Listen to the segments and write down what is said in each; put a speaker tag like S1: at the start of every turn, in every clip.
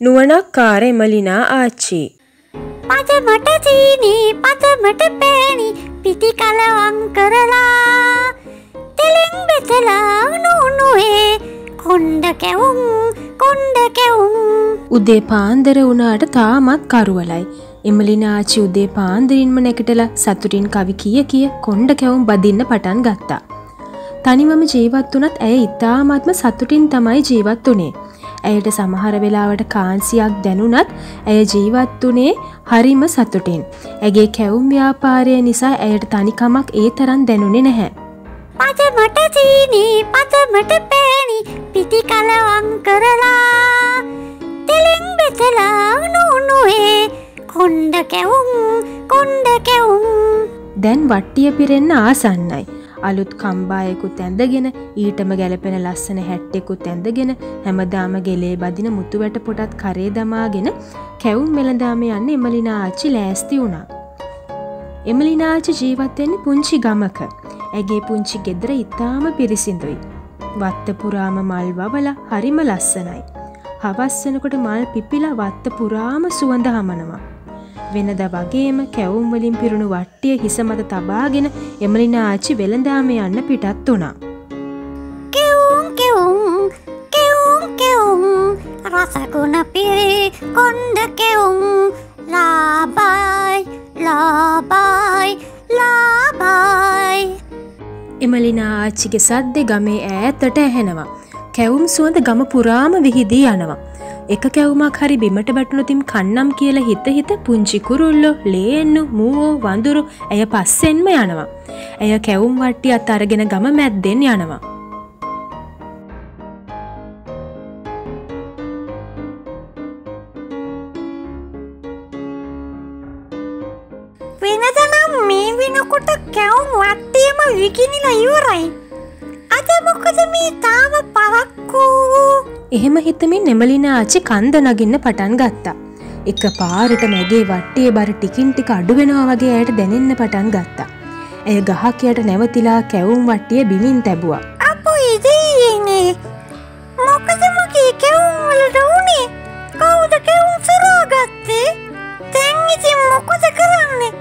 S1: නුවණක්කාර එමලිනා ආච්චි.
S2: පදමට චීනි පදමට පෑණි පිටි කලවම් කරලා තෙලින් බෙදලා නුනුවේ කොණ්ඩ කැවුම්
S1: උදේ පාන්දර වුණාට තාමත් කරුවලයි. එමලිනා ආච්චි උදේ පාන්දරින්ම නැගිටලා සතුටින් කවි කිය කොණ්ඩ කැවුම් බදින්න පටන් ගත්තා. තනිවම ජීවත් වුණත් ඇය ඉතාමත්ම සතුටින් තමයි ජීවත් වුණේ. ඇයට සමහර වෙලාවට කාන්සියක් දැනුණත් ඇය ජීවත් වුණේ හරිම සතුටින්. ඇගේ කැවුම් ව්‍යාපාරය නිසා ඇයට තනිකමක් ඒ තරම් දැනුනේ නැහැ.
S2: පදමට චීනි පදමට පෑණි පිටි කලවම් කරලා තෙලින් බෙදලා නුනුවේ කොණ්ඩ කැවුම්
S1: දැන් වට්ටිය පිරෙන්න ආසන්නයි. අලුත් කම්බායකුත් ඇඳගෙන ඊටම ගැලපෙන ලස්සන හැට්ටෙකුත් ඇඳගෙන හැමදාම ගෙලේ බදින මුතු වැට පොටත් කරේ දමාගෙන කැවුම් මෙලඳාම යන්න එමලිනා ආච්චි ලෑස්ති වුණා. එමලිනා ආච්චි ජීවත් වෙන්නේ පුංචි ගමක. ඇගේ පුංචි ගෙදර ඉතාම පිරිසිදුයි. වත්ත පුරාම මල් වවලා හරිම ලස්සනයි. හවස් වෙනකොට මල් පිපිලා වත්ත පුරාම සුවඳ හමනවා. වෙනද වගේම කැවුම් වලින් පිරුණු වට්ටිය හිස මත තබාගෙන එමලිනා ආච්චි වෙළඳාම යන්න පිටත් වුණා.
S2: කෙවුම් රසගුණ පිරි කොණ්ඩ කෙවුම් ලාබයි
S1: එමලිනා ආච්චිගේ සද්දේ ගමේ ඈතට ඇහෙනවා. කැවුම් සුවඳ ගම පුරාම විහිදී යනවා. එක කැවුමක් හරි බිමට වැටුණොතින් කන්නම් කියලා හිත පුංචි කුරුල්ලෝ, ලේන්නු, මූවෝ, වඳුරු ඇය පස්සෙන්ම යනවා. ඇය කැවුම් වට්ටියත් අරගෙන ගම මැද්දෙන් යනවා.
S2: වෙනදනම් මේ වෙනකොට කැවුම් වට්ටියම විකිනිලා ඉවරයි. අද මොකද මේ තාම පරක්කු?
S1: එහෙම හිතමින් එමලිනා ආච්චි කන්ද නගින්න පටන් ගත්තා. එක පාරට මැගේ වට්ටියේ බර ටිකින් ටික අඩු වෙනවා වගේ ඇයට දැනෙන්න පටන් ගත්තා. ඇය ගහක් යට නැවතිලා කැවුම් වට්ටිය බිමින් තැබුවා.
S2: අපෝ ඉතින්නේ මොකද මගේ කැවුම් වලට උනේ? කවුද කැවුම් සොරාගත්තේ? දැන් ඉතින් මොකද කරන්නේ?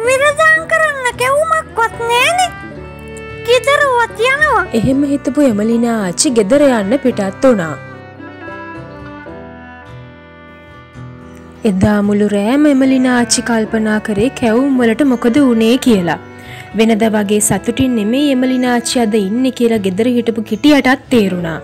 S2: විරදම් කරන්න කැවුමක්වත් නැනේ. ගෙදරවත් යනවා.
S1: එහෙම හිතපු එමලිනා ආච්චි ගෙදර යන්න පිටත් වුණා. එදා මුළු රෑම එමලිනා ආච්චි කල්පනා කරේ කැවුම් වලට මොකද වුනේ කියලා. වෙනද වගේ සතුටින් නෙමෙයි එමලිනා ආච්චි අද ඉන්නේ කියලා ගෙදර හිටපු කිටියටත් තේරුණා.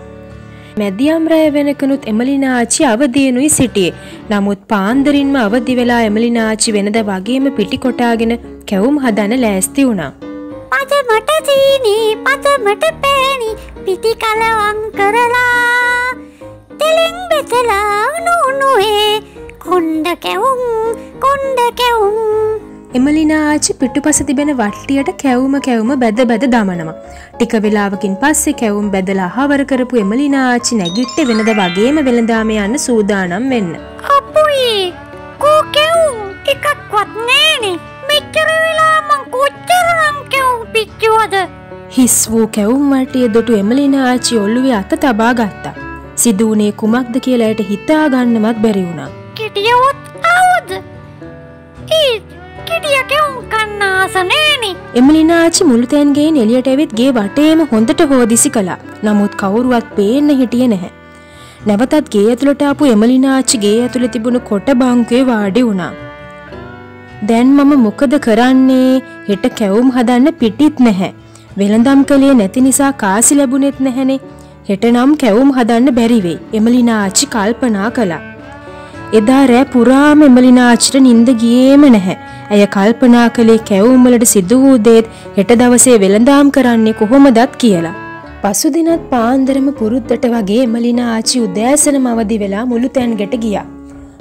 S1: මැදියම් රැය වෙනකනුත් එමලිනා ආච්චි අවදියෙනුයි සිටියේ. නමුත් පාන්දරින්ම අවදි වෙලා එමලිනා ආච්චි වෙනද වගේම පිටි කොටාගෙන කැවුම් හදන්න ලෑස්ති වුණා.
S2: පදමට චීනි පදමට පෑණි පිටි කලවම් කරලා තෙලින් බෙදලා නුනුවේ කොණ්ඩ කැවුම්
S1: එමලිනා ආච්චි පිටුපස තිබෙන වට්ටියට කැවුම බැද දමනවා. ටික වෙලාවකින් පස්සේ කැවුම් බැදලා අහවර කරපු එමලිනා ආච්චි නැගිට්ටේ වෙනද වගේම වෙළඳාම යන්න සූදානම් වෙන්න.
S2: අපුයි කෝ කැවුම් එකක්වත් නෑනේ. මෙච්චර වෙලා මං කොච්චරනම් කැවුම් පිච්චුවද?
S1: හිස් වූ කැවුම් වට්ටිය දොටු එමලිනා ආච්චි ඔළුවේ අත තබා ගත්තා. සිදු වුණේ කුමක්ද කියලා ඇයට හිතා ගන්නවත් බැරි වුණා.
S2: කිටියවත් ආවද? කිටිය කැවුම් කන්න ආස නෑනේ.
S1: එමලිනා ආච්චි මුළුතැන් ගෙයින් එළියට ඇවිත් ගේ වටේම හොඳට හොදිසි කළා. නමුත් කවුරුවත් පේන්න හිටියේ නැහැ. නැවතත් ගේ ඇතුළට ආපු එමලිනා ආච්චි ගේ ඇතුළේ තිබුණු කොට බංකුවේ වාඩි වුණා. දැන් මම මොකද කරන්නේ? හෙට කැවුම් හදන්න පිටිත් නැහැ. වෙළඳම් කලේ නැති නිසා කාසි ලැබුණෙත් නැහනේ. හෙට නම් කැවුම් හදන්න බැරි වෙයි. එමලිනා ආච්චි කල්පනා කළා. එදා රෑ පුරාම එමලිනා ආච්චිට නිින්ද ගියේම නැහැ. ඇය කල්පනා කළේ කැවුම් වලට සිදු වූ දේත් හෙට දවසේ වෙළඳාම් කරන්නේ කොහොමදත් කියලා. පසුදිනත් පාන්දරම පුරුද්දට වගේ එමලිනා ආච්චි උදෑසනම අවදි වෙලා මුළුතැන්ගට ගියා.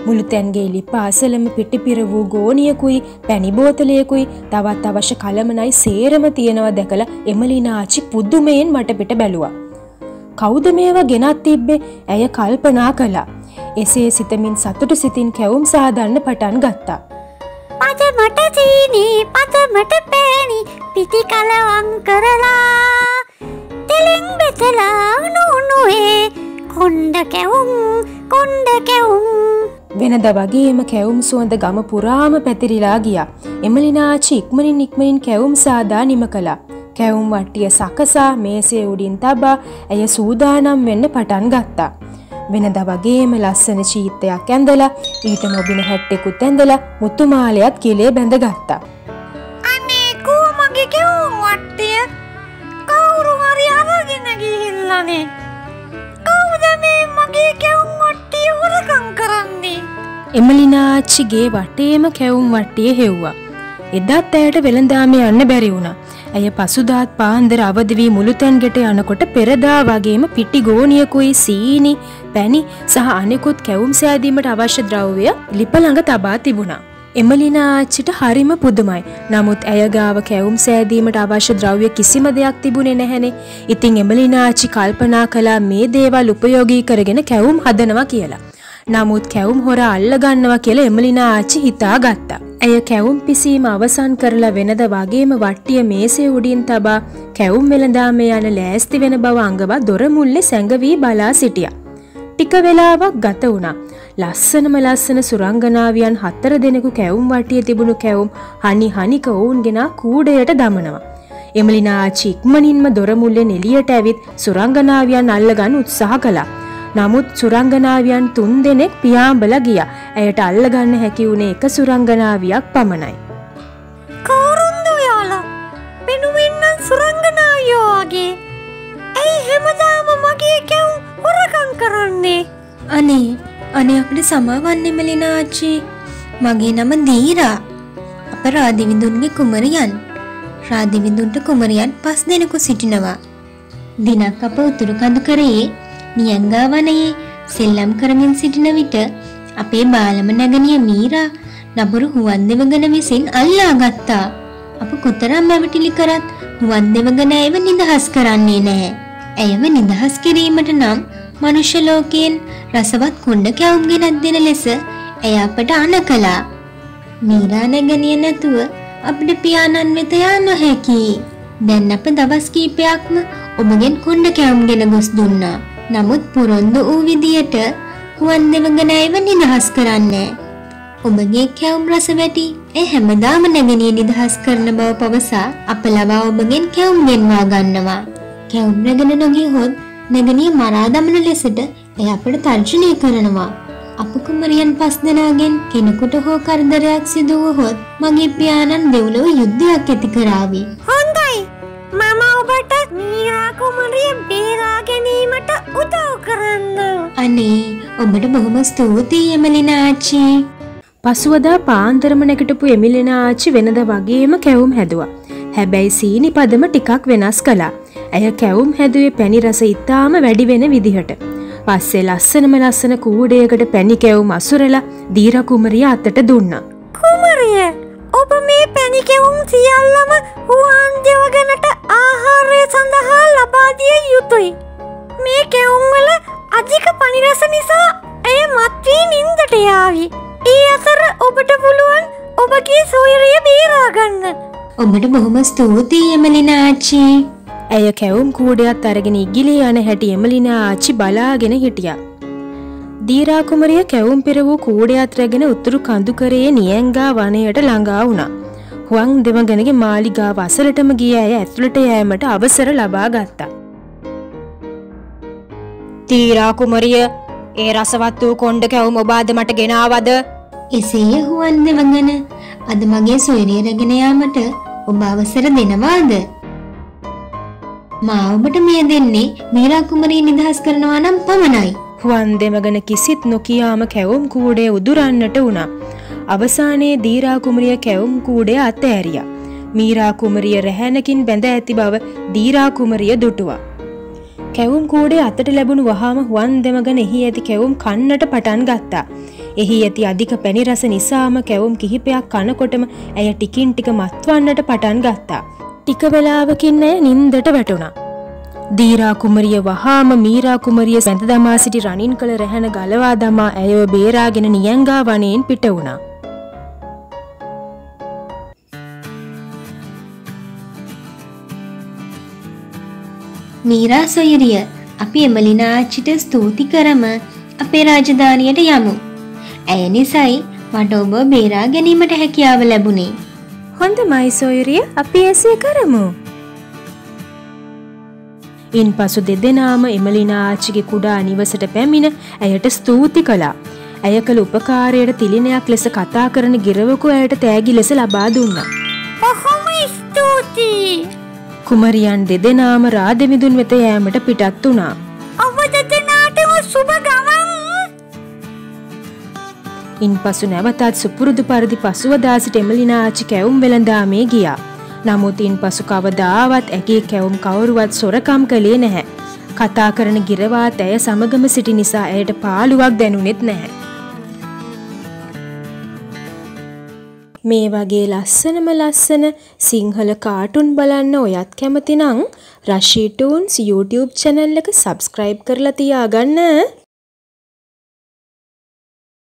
S1: මුළුතැන්ගේ ලිපාසලම පිටිපිර වූ ගෝණියකුයි පැණි බෝතලයකුයි තවත් අවශ්‍ය කලමනයි සේරම තියෙනවා දැකලා එමලිනා ආච්චි පුදුමයෙන් වටපිට බැලුවා. කවුද මේවා ගෙනත් තිබ්බේ? ඇය කල්පනා කළා. එසේ සිතමින් සතුටු සිතින් කැවුම් සාදන්න පටන් ගත්තා.
S2: පදමට චීනි පදමට පෑණි පිටි කලවම් කරලා තෙලින් බෙදලා නුනුවේ කොණ්ඩ කැවුම්
S1: වෙනද වගේම කැවුම් සුවඳ ගම පුරාම පැතිරිලා ගියා. එමලිනා ආච්චි ඉක්මනින් කැවුම් සාදා නිම කළා. කැවුම් වට්ටිය සකසා මේසේ උඩින් තබා ඇය සූදානම් වෙන්න පටන් ගත්තා. වෙනද වගේම ලස්සන චීත්තයක් ඇඳලා ඊට නොබින හැට්ටෙකුත් ඇඳලා මුතුමාලයත් කිලේ බැඳගත්තා.
S2: අනේ කෝ මගේ කැවුම් වට්ටිය කවුරු හරි අරගෙන ගිහිල්ලානේ. කවුද මේ මගේ කැවුම් වට්ටිය හොරකම් කරන්නේ?
S1: එමලිනා ආච්චිගේ වටේම කැවුම් වට්ටිය හෙව්වා. එදත් ඇයට වෙළඳාමේ යන්න බැරි වුණා. ඇය පසුදාත් පාන්දර අවදි වී මුළුතැන්ගෙට යනකොට පෙරදා වගේම පිටි ගෝනියකුයි සීනි, පැණි සහ අනෙකුත් කැවුම් සෑදීමට අවශ්‍ය ද්‍රව්‍ය ලිප ළඟ තබා තිබුණා. එමලිනා ආච්චිට හරිම පුදුමයි. නමුත් ඇය ගාව කැවුම් සෑදීමට අවශ්‍ය ද්‍රව්‍ය කිසිම දෙයක් තිබුණේ නැහැනේ. ඉතින් එමලිනා ආච්චි කල්පනා කළා මේ දේවල් උපයෝගී කරගෙන කැවුම් හදනවා කියලා. නමුත් කැවුම් හොරා අල්ල ගන්නවා කියලා එමලිනා ආච්චි හිතාගත්තා. ඇය කැවුම් පිසීම අවසන් කරලා වෙනද වගේම වට්ටිය මේසේ උඩින් තබා කැවුම් වෙළඳාමේ යන ලෑස්ති වෙන බව අඟවා දොර මුල්ලේ සැඟවී බලා සිටියා. ටික වෙලාවක් ගත වුණා. ලස්සන සුරංගනාවියන් 4 දෙනෙකු කැවුම් වට්ටියේ තිබුණු කැවුම් හනික ඔවුන්ගෙන කූඩයට දමනවා. එමලිනා ආච්චි ඉක්මනින්ම දොර මුල්ලෙන් එළියට ඇවිත් සුරංගනාවියන් අල්ලගන්න උත්සාහ කළා. නමුත් සුරංගනාවියන් 3 දෙනෙක් පියාඹලා ගියා. ඇයට අල්ලගන්න හැකි වුණේ එක සුරංගනාවියක් පමණයි.
S2: කවුරුන්ද ඔයාලා? පෙනුමින්න සුරංගනාවියෝ වගේ. ඇයි හැමදාම මගේ කැවුම් හොරකම් කරන්නේ?
S3: අනේ අපිට සමාවන්න එමලිනා ආච්චි. මගේ නම දීරා. අප රාදිවිඳුන්ගේ කුමරියන්. රාදිවිඳුන්ට කුමරියන් 5 දෙනෙකු සිටිනවා. දිනක් අප උතුරු කඳු කරේ නියංගා වනයේ සෙල්ලම් කරමින් සිටින විට අපේ බාලම නැගණිය මීරා නබුරු හුවන් දෙවඟන විසින් අල්ලා ගත්තා. අප කොතරම් ඇවටිලි කරත් හුවන් දෙවඟන ඇයව නිදහස් කරන්නේ නැහැ. ඇයව නිදහස් කිරීමට නම් මනුෂ්‍ය ලෝකයෙන් රසවත් කුණ්ඩ කැවුම් ගෙනත් දෙන ලෙස ඇය අපට අණ කළා. මීරා නැගණිය නැතුව අපිට පියාණන් වෙත යා නොහැකි. දැන් අප දවස් කීපයක්ම ඔබගෙන් කුණ්ඩ කැවුම් ගෙන ගොස් දුන්නා. නමුත් පුරොන්දු වූ විදියට හුවන් දෙවඟන ඇයව නිදහස් කරන්නේ. ඔබගේ කැවුම් රස වැටි ඒ හැමදාම නැගණිය නිදහස් කරන බව පවසා අප ලවා ඔබගෙන් කැවුම් ගෙන්වා ගන්නවා. කැවුම් රැගෙන නොගියහොත් නැගණිය මරා දමන ලෙසට එය අපට තර්ජනය කරනවා. අප කුමරියන් 5 දෙනාගෙන් කෙනෙකුට හෝ කරදරයක් සිදු වුවහොත් මගේ පියාණන් දෙව්ලොව යුද්ධයක් ඇති කරાવી.
S2: හොඳයි. මම ඔබට මීරා කුමරිය බේරා ගැනීමට උදව් කරන්න.
S3: අනේ ඔබට බොහොම ස්තුතියි එමලිනා ආච්චි.
S1: පසුවදා පාන්දරම නැගිටපු එමලිනා ආච්චි වෙනද වගේම කැවුම් හැදුවා. හැබැයි සීනි පදම ටිකක් වෙනස් කළා. ඇය කැවුම් හැදුවේ පැණි රස ඉතාම වැඩි වෙන විදිහට. පස්සේ ලස්සන කූඩයකට පැණි කැවුම් අසුරලා දීරා කුමරිය අතට දුන්නා.
S2: කුමරිය, ඔබ මේ පැණි කැවුම් සියල්ලම හුවන් දෙවඟනට ආහාරය සඳහා ලබා දිය යුතුයි. මේ කැවුම් වල අධික පැණි රස නිසා ඇය මත් වී නින්දට යාවි. ඒ අතර ඔබට පුළුවන් ඔබගේ සොයුරිය බේරා ගන්න.
S3: ඔබට බොහොම ස්තුතියි එමලිනා ආච්චි.
S1: ඇය කැවුම් කූඩයත් අරගෙන ඉගිලේ යන හැටි එමලිනා ආච්චි බලාගෙන හිටියා. දීරා කුමරිය කැවුම් පෙර වූ කූඩයත් රැගෙන උතුරු කඳුකරේ නියංගා වනයට ළඟා වුණා. හුවන් දෙවඟනගේ මාලිගාව අසලටම ගිය ඇය ඇතුළට යෑමට අවසර ලබා ගත්තා. දීරා කුමරිය, ඒ රසවත් වූ කොණ්ඩ කැවුම් ඔබ අද මට ගෙනාවද?
S3: එසේ හුවන් දෙවඟන අද මගේ සොයුරිය රැගෙන යාමට ඔබ අවසර දෙනවාද? මා ඔබට මෙය දෙන්නේ මීරා කුමරිය නිදහස් කරනවා නම් පමණයි.
S1: හුවන් දෙවඟන කිසිත් නොකියාම කැවුම් කූඩය උදුරන්නට වුණා. අවසානයේ දීරා කුමරිය කැවුම් කූඩය අතෑරියා. මීරා කුමරිය රැහැනකින් බැඳ ඇති බව දීරා කුමරිය දුටුවා. කැවුම් කූඩය අතට ලැබුණු වහාම හුවන් දෙවඟන එහි ඇති කැවුම් කන්නට පටන් ගත්තා. එහි ඇති අධික පැණි රස නිසාම කැවුම් කිහිපයක් කනකොටම ඇය ටිකින් ටික මත්වන්නට පටන් ගත්තා. ටික වෙලාවකින් ඇය නින්දට වැටුණා. දීරා කුමරිය වහාම මීරා කුමරිය සැඳ දමා සිටි රණින් කළ රැහැන ගලවා දමා ඇයව බේරාගෙන නියංගා වනයෙන් පිට වුණා.
S3: මීරා සොයුරිය, අපි එමලිනා ආච්චිට ස්තුති කරම අපේ රාජධානියට යමු. ඇය නිසයි මට ඔබ බේරා ගැනීමට හැකියාව ලැබුණේ.
S1: හොඳමයි සොයුරිය, අපි එසේ කරමු. ඉන්පසු දෙදෙනාම එමලිනා ආච්චිගේ කුඩා නිවසට පැමිණ ඇයට ස්තුති කළා. ඇය කළ උපකාරයට තිලිනයක් ලෙස කතා කරන ගිරවකු ඇයට තෑගි ලෙස ලබා දුන්නා.
S2: බොහොම ස්තුතියි.
S1: කුමරියන් දෙදෙනාම රාදෙවිඳුන් වෙත යෑමට පිටත් වුණා.
S2: ඔබ දෙදෙනාටම සුබ ගමන්.
S1: ඉන්පසු නැවතත් සුපුරුදු පරිදි පසුවදා සිට එමලිනා ආච්චි කැවුම් වෙළඳාමේ ගියා. නමුත් ඉන්පසු කවදාවත් ඇගේ කැවුම් කවුරුවත් සොරකම් කළේ නැහැ. කතා කරන ගිරවාත් ඇය සමගම සිටි නිසා ඇයට පාළුවක් දැනුනෙත් නැහැ. මේ වගේ ලස්සන සිංහල කාටුන් බලන්න ඔයත් කැමති නම් රෂි ටූන්ස් YouTube channel එක subscribe කරලා තියාගන්න.